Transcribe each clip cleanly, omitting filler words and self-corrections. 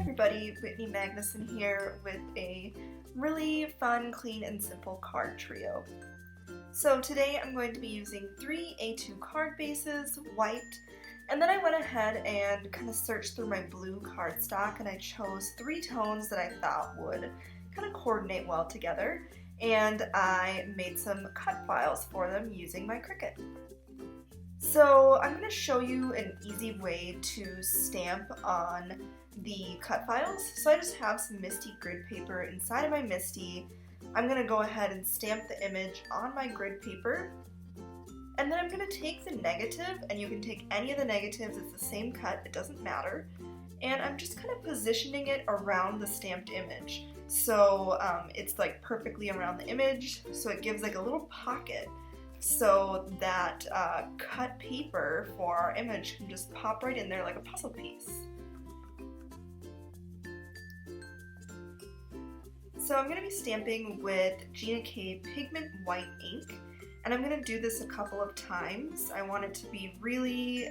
everybody, Whitney Magnuson here with a really fun, clean, and simple card trio. So today I'm going to be using 3 A2 card bases, white, and then I went ahead and kind of searched through my blue cardstock and I chose 3 tones that I thought would kind of coordinate well together, and I made some cut files for them using my Cricut. So I'm going to show you an easy way to stamp on the cut files. So I just have some Misty grid paper inside of my Misty. I'm going to go ahead and stamp the image on my grid paper. And then I'm going to take the negative, and you can take any of the negatives, it's the same cut, it doesn't matter. And I'm just kind of positioning it around the stamped image. So it's like perfectly around the image, so it gives like a little pocket. So that cut paper for our image can just pop right in there like a puzzle piece. So I'm going to be stamping with Gina K Pigment White ink, and I'm going to do this a couple of times. I want it to be really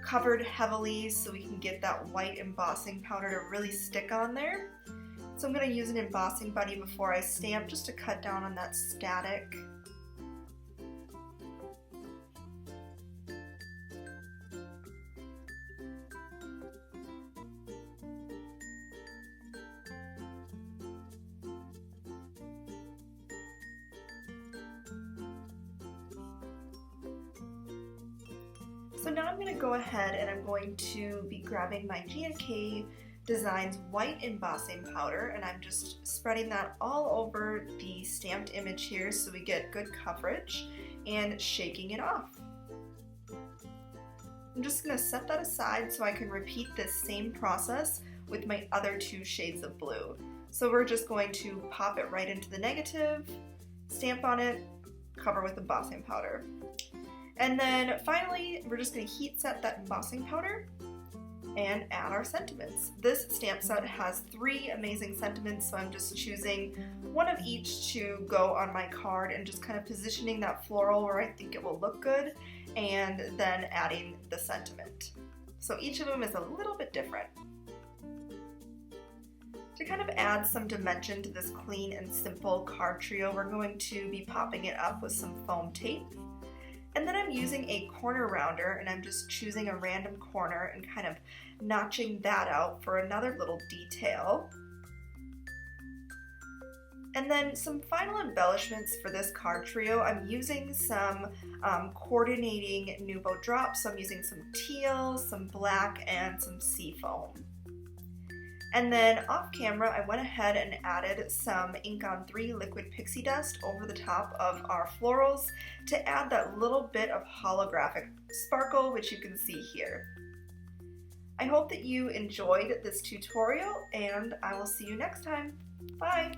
covered heavily so we can get that white embossing powder to really stick on there. So I'm going to use an embossing buddy before I stamp just to cut down on that static. So now I'm going to go ahead and I'm going to be grabbing my Gina K Designs white embossing powder, and I'm just spreading that all over the stamped image here so we get good coverage, and shaking it off. I'm just going to set that aside so I can repeat this same process with my other 2 shades of blue. So we're just going to pop it right into the negative, stamp on it, cover with embossing powder. And then finally, we're just going to heat set that embossing powder and add our sentiments. This stamp set has 3 amazing sentiments, so I'm just choosing one of each to go on my card and just kind of positioning that floral where I think it will look good, and then adding the sentiment. So each of them is a little bit different. To kind of add some dimension to this clean and simple card trio, we're going to be popping it up with some foam tape. And then I'm using a corner rounder, and I'm just choosing a random corner and kind of notching that out for another little detail. And then some final embellishments for this card trio. I'm using some coordinating Nuvo drops. So I'm using some teal, some black, and some sea foam. And then off camera, I went ahead and added some Ink on 3 liquid pixie dust over the top of our florals to add that little bit of holographic sparkle, which you can see here. I hope that you enjoyed this tutorial, and I will see you next time. Bye!